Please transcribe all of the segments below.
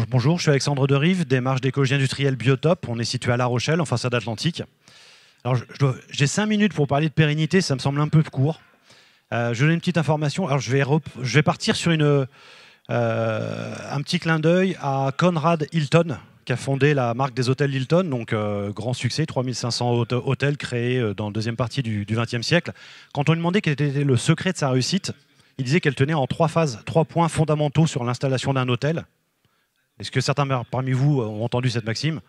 Bonjour, je suis Alexandre Derive, démarche d'écologie industrielle Biotop. On est situé à La Rochelle, en façade atlantique. Alors, j'ai 5 minutes pour parler de pérennité, ça me semble un peu court. Je donne une petite information. Alors, je vais partir sur un petit clin d'œil à Conrad Hilton, qui a fondé la marque des hôtels Hilton, donc grand succès, 3500 hôtels créés dans la deuxième partie du XXe siècle. Quand on lui demandait quel était le secret de sa réussite, il disait qu'elle tenait en 3 phases, 3 points fondamentaux sur l'installation d'un hôtel. Est-ce que certains parmi vous ont entendu cette maxime?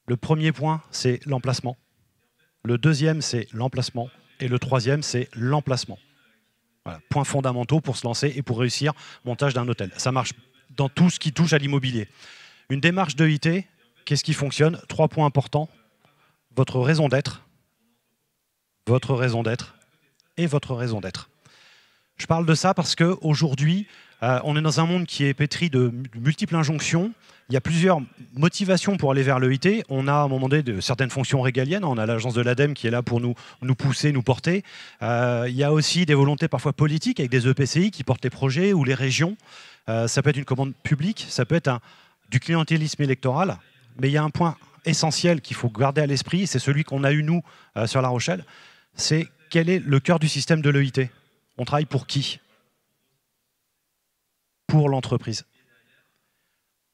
Le premier point, c'est l'emplacement. Le deuxième, c'est l'emplacement. Et le troisième, c'est l'emplacement. Voilà, points fondamentaux pour se lancer et pour réussir le montage d'un hôtel. Ça marche dans tout ce qui touche à l'immobilier. Une démarche d'EIT, qu'est-ce qui fonctionne? 3 points importants. Votre raison d'être, votre raison d'être et votre raison d'être. Je parle de ça parce qu'aujourd'hui, on est dans un monde qui est pétri de multiples injonctions. Il y a plusieurs motivations pour aller vers l'EIT. On a à un moment donné de certaines fonctions régaliennes. On a l'agence de l'ADEME qui est là pour nous pousser, nous porter. Il y a aussi des volontés parfois politiques avec des EPCI qui portent les projets ou les régions. Ça peut être une commande publique, ça peut être du clientélisme électoral. Mais il y a un point essentiel qu'il faut garder à l'esprit, c'est celui qu'on a eu nous sur La Rochelle. C'est quel est le cœur du système de l'EIT? On travaille pour qui? Pour l'entreprise.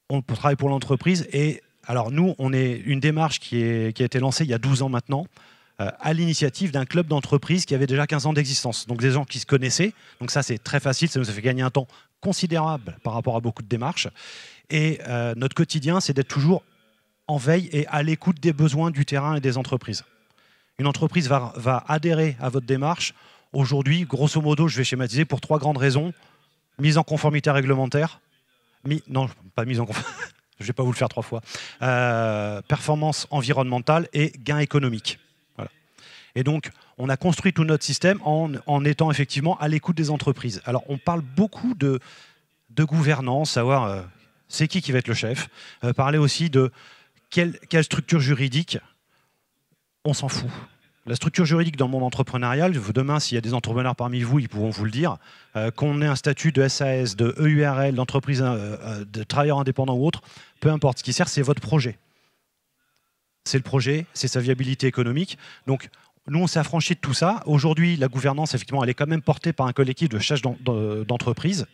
On travaille pour l'entreprise et alors nous, on est une démarche qui a été lancée il y a 12 ans maintenant à l'initiative d'un club d'entreprise qui avait déjà 15 ans d'existence. Donc des gens qui se connaissaient. Donc ça, c'est très facile, ça nous a fait gagner un temps considérable par rapport à beaucoup de démarches. Et notre quotidien, c'est d'être toujours en veille et à l'écoute des besoins du terrain et des entreprises. Une entreprise va adhérer à votre démarche. Aujourd'hui, grosso modo, je vais schématiser pour 3 grandes raisons. Mise en conformité réglementaire. Non, pas mise en conformité. Je ne vais pas vous le faire 3 fois. Performance environnementale et gain économique. Voilà. Et donc, on a construit tout notre système en étant effectivement à l'écoute des entreprises. Alors, on parle beaucoup de gouvernance, savoir c'est qui va être le chef. Parler aussi de quelle structure juridique. On s'en fout. La structure juridique dans le monde entrepreneurial, demain, s'il y a des entrepreneurs parmi vous, ils pourront vous le dire, qu'on ait un statut de SAS, de EURL, d'entreprise, de travailleur indépendant ou autre, peu importe. Ce qui sert, c'est votre projet. C'est le projet, c'est sa viabilité économique. Donc, nous, on s'est affranchi de tout ça. Aujourd'hui, la gouvernance, effectivement, elle est quand même portée par un collectif de chefs d'entreprise.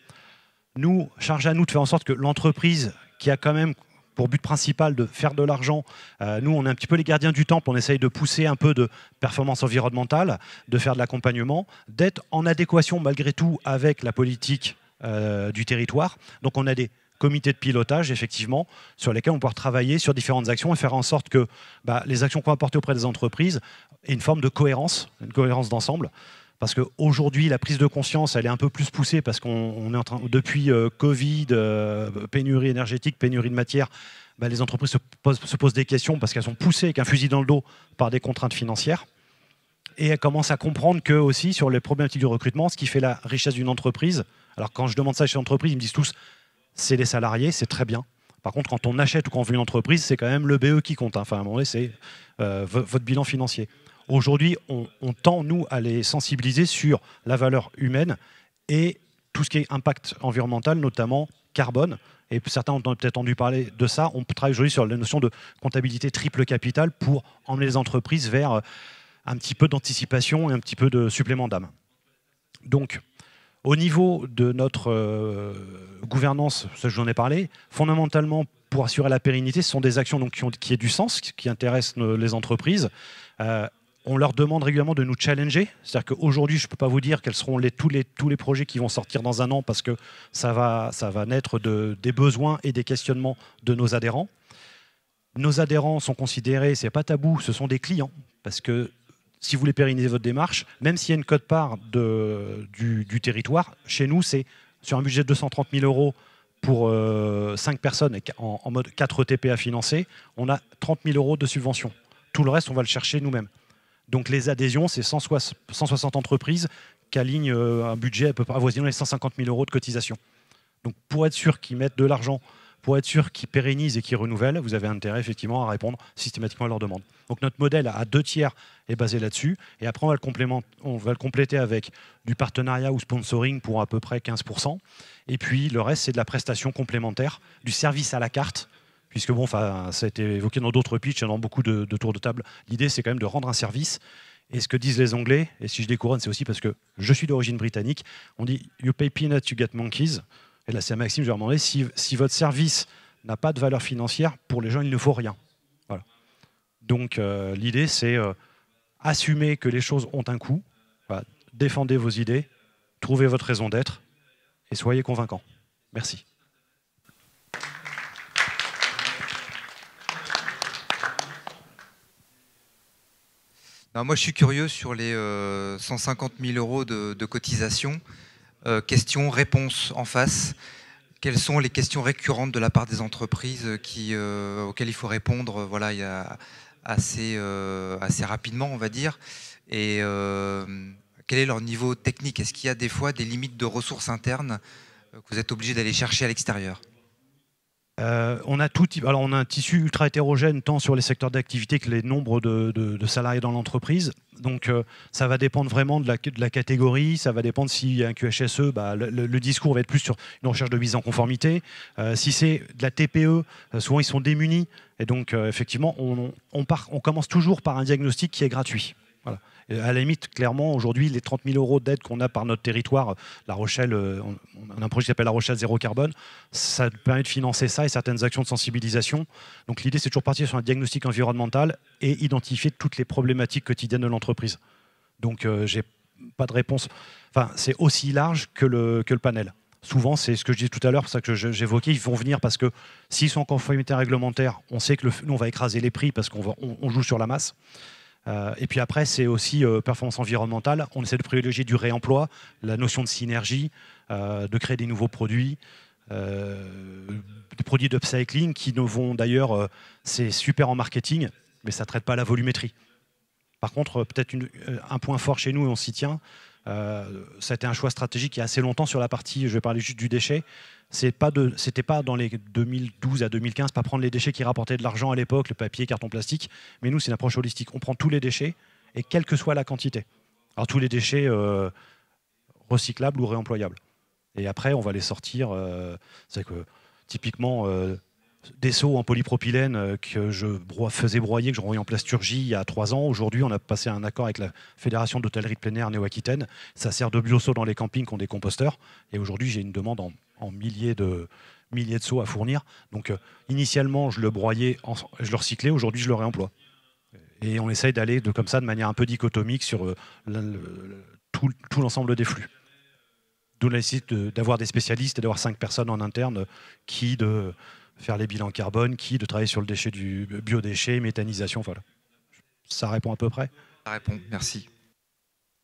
Nous, charge à nous de faire en sorte que l'entreprise, qui a quand même pour but principal de faire de l'argent. Nous, on est un petit peu les gardiens du temple, on essaye de pousser un peu de performance environnementale, de faire de l'accompagnement, d'être en adéquation malgré tout avec la politique du territoire. Donc on a des comités de pilotage, effectivement, sur lesquels on peut travailler sur différentes actions et faire en sorte que les actions qu'on va porter auprès des entreprises aient une forme de cohérence, une cohérence d'ensemble. Parce qu'aujourd'hui, la prise de conscience, elle est un peu plus poussée parce qu'on est en train, depuis Covid, pénurie énergétique, pénurie de matière, les entreprises se posent des questions parce qu'elles sont poussées avec un fusil dans le dos par des contraintes financières. Et elles commencent à comprendre que aussi, sur les problématiques du recrutement, ce qui fait la richesse d'une entreprise, alors quand je demande ça chez l'entreprise, ils me disent tous, c'est les salariés, c'est très bien. Par contre, quand on achète ou quand on veut une entreprise, c'est quand même le BE qui compte. Enfin, à un moment donné, c'est votre bilan financier. Aujourd'hui, on tend, nous, à les sensibiliser sur la valeur humaine et tout ce qui est impact environnemental, notamment carbone. Et certains ont peut-être entendu parler de ça. On travaille aujourd'hui sur la notion de comptabilité triple capital pour emmener les entreprises vers un petit peu d'anticipation et un petit peu de supplément d'âme. Donc, au niveau de notre gouvernance, ça j'en ai parlé, fondamentalement, pour assurer la pérennité, ce sont des actions donc, qui aient du sens, qui intéressent les entreprises. On leur demande régulièrement de nous challenger. C'est-à-dire qu'aujourd'hui, je ne peux pas vous dire quels seront tous les projets qui vont sortir dans un an parce que ça va naître des besoins et des questionnements de nos adhérents. Nos adhérents sont considérés, ce n'est pas tabou, ce sont des clients. Parce que si vous voulez pérenniser votre démarche, même s'il y a une quote-part du territoire, chez nous, c'est sur un budget de 230 000 € pour 5 personnes en mode 4 ETP à financer, on a 30 000 € de subvention. Tout le reste, on va le chercher nous-mêmes. Donc les adhésions, c'est 160 entreprises qui alignent un budget à peu près avoisinant les 150 000 € de cotisation. Donc pour être sûr qu'ils mettent de l'argent pour être sûr qu'ils pérennisent et qu'ils renouvellent, vous avez intérêt effectivement à répondre systématiquement à leurs demandes. Donc notre modèle à 2/3 est basé là-dessus, et après on va le compléter avec du partenariat ou sponsoring pour à peu près 15%, et puis le reste c'est de la prestation complémentaire, du service à la carte, puisque bon, ça a été évoqué dans d'autres pitchs et dans beaucoup de tours de table. L'idée c'est quand même de rendre un service. Et ce que disent les Anglais, et si je les couronne, c'est aussi parce que je suis d'origine britannique, on dit « you pay peanuts, you get monkeys ». Et là, c'est à Maxime, je vais leur demander si votre service n'a pas de valeur financière, pour les gens, il ne faut rien. Voilà. Donc, l'idée, c'est assumer que les choses ont un coût, voilà, défendez vos idées, trouvez votre raison d'être et soyez convaincants. Merci. Non, moi, je suis curieux sur les 150 000 € de cotisation. Questions-réponses en face. Quelles sont les questions récurrentes de la part des entreprises auxquelles il faut répondre voilà, assez rapidement, on va dire. Et quel est leur niveau technique? Est-ce qu'il y a des fois des limites de ressources internes que vous êtes obligé d'aller chercher à l'extérieur? On a un tissu ultra hétérogène tant sur les secteurs d'activité que les nombres de salariés dans l'entreprise. Donc ça va dépendre vraiment de la catégorie, ça va dépendre s'il y a un QHSE, le discours va être plus sur une recherche de mise en conformité. Si c'est de la TPE, souvent ils sont démunis. Et donc effectivement, on commence toujours par un diagnostic qui est gratuit. Voilà. Et à la limite, clairement, aujourd'hui, les 30 000 € d'aide qu'on a par notre territoire, La Rochelle, on a un projet qui s'appelle La Rochelle Zéro Carbone, ça permet de financer ça et certaines actions de sensibilisation. Donc l'idée, c'est toujours partir sur un diagnostic environnemental et identifier toutes les problématiques quotidiennes de l'entreprise. Donc j'ai pas de réponse. Enfin, c'est aussi large que le panel. Souvent, c'est ce que je disais tout à l'heure, pour ça que j'évoquais, ils vont venir parce que s'ils sont en conformité réglementaire, on sait que nous, on va écraser les prix parce qu'on joue sur la masse. Et puis après, c'est aussi performance environnementale. On essaie de privilégier du réemploi, la notion de synergie, de créer des nouveaux produits, des produits d'upcycling qui nous vont d'ailleurs, c'est super en marketing, mais ça ne traite pas la volumétrie. Par contre, peut-être un point fort chez nous, et on s'y tient, ça a été un choix stratégique il y a assez longtemps sur la partie, je vais parler juste du déchet. C'était pas dans les 2012 à 2015, pas prendre les déchets qui rapportaient de l'argent à l'époque, le papier, carton plastique, mais nous c'est une approche holistique. On prend tous les déchets et quelle que soit la quantité. Alors tous les déchets recyclables ou réemployables. Et après on va les sortir. C'est que typiquement des seaux en polypropylène que je faisais broyer, que je renvoyais en plasturgie il y a 3 ans. Aujourd'hui, on a passé un accord avec la Fédération d'hôtellerie de plein air Néo-Aquitaine. Ça sert de bioseaux dans les campings qui ont des composteurs. Et aujourd'hui, j'ai une demande en milliers de seaux à fournir. Donc, initialement, je le broyais, je le recyclais. Aujourd'hui, je le réemploie. Et on essaye d'aller comme ça de manière un peu dichotomique sur tout l'ensemble des flux. D'où la nécessité d'avoir des spécialistes et d'avoir 5 personnes en interne qui de faire les bilans carbone, de travailler sur le déchet du biodéchet, méthanisation, voilà. Ça répond à peu près? Ça répond, merci.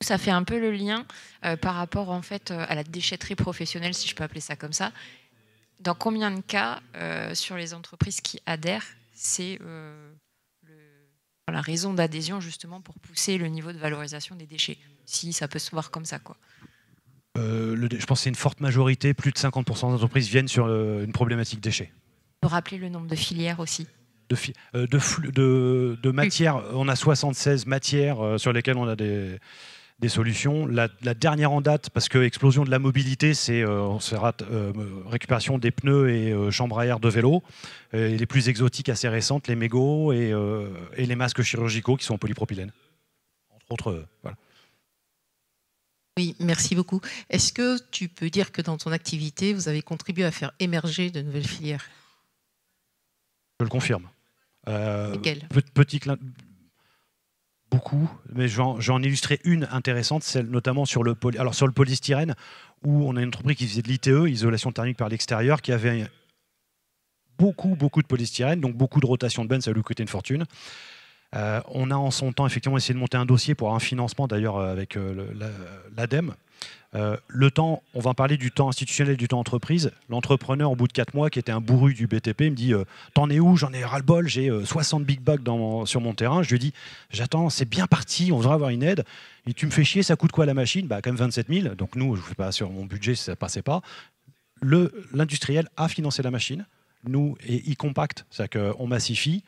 Ça fait un peu le lien par rapport en fait à la déchetterie professionnelle, si je peux appeler ça comme ça. Dans combien de cas, sur les entreprises qui adhèrent, c'est la raison d'adhésion justement pour pousser le niveau de valorisation des déchets, si ça peut se voir comme ça, quoi. Je pense que c'est une forte majorité, plus de 50% des entreprises viennent sur une problématique déchets. On peut rappeler le nombre de filières aussi. De matières, on a 76 matières sur lesquelles on a des solutions. La dernière en date, parce que explosion de la mobilité, c'est récupération des pneus et chambres à air de vélo. Et les plus exotiques, assez récentes, les mégots et les masques chirurgicaux qui sont en polypropylène. Entre autres, voilà. Oui, merci beaucoup. Est-ce que tu peux dire que dans ton activité, vous avez contribué à faire émerger de nouvelles filières? Je le confirme. Lesquelles? Beaucoup, mais j'en illustrais une intéressante, celle notamment sur le polystyrène, où on a une entreprise qui faisait de l'ITE, isolation thermique par l'extérieur, qui avait beaucoup de polystyrène, donc beaucoup de rotation de bennes, ça lui coûtait une fortune. On a en son temps effectivement essayé de monter un dossier pour un financement d'ailleurs avec l'ADEME. Le temps, on va en parler du temps institutionnel, du temps entreprise. L'entrepreneur, au bout de 4 mois, qui était un bourru du BTP, me dit t'en es où? J'en ai ras-le-bol, j'ai 60 big bucks sur mon terrain. Je lui dis j'attends, c'est bien parti, on voudrait avoir une aide. Et tu me fais chier, ça coûte quoi la machine? Quand même 27 000. Donc nous, je ne fais pas sur mon budget, ça ne passait pas. L'industriel a financé la machine, nous, et il compacte, c'est-à-dire qu'on massifie,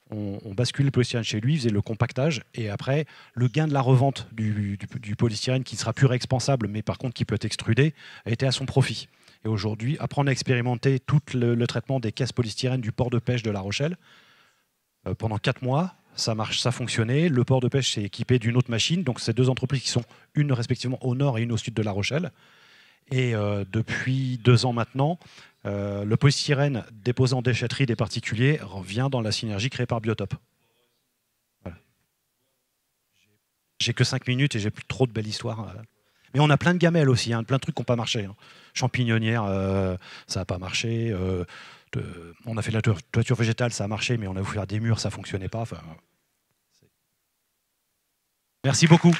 on bascule le polystyrène chez lui, il faisait le compactage, et après, le gain de la revente du polystyrène qui sera plus réexpansable, mais par contre qui peut être extrudé, a été à son profit. Et aujourd'hui, après on a expérimenté tout le traitement des caisses polystyrène du port de pêche de La Rochelle, pendant 4 mois, ça marche, ça fonctionnait. Le port de pêche s'est équipé d'une autre machine, donc c'est 2 entreprises qui sont une respectivement au nord et une au sud de La Rochelle. Et depuis 2 ans maintenant, le polystyrène déposé en déchetterie des particuliers revient dans la synergie créée par Biotope. Voilà. J'ai que 5 minutes et j'ai plus trop de belles histoires. Mais on a plein de gamelles aussi, hein, plein de trucs qui n'ont pas marché. Hein. Champignonnière, ça n'a pas marché. On a fait de la toiture végétale, ça a marché, mais on a voulu faire des murs, ça ne fonctionnait pas. Enfin, merci beaucoup.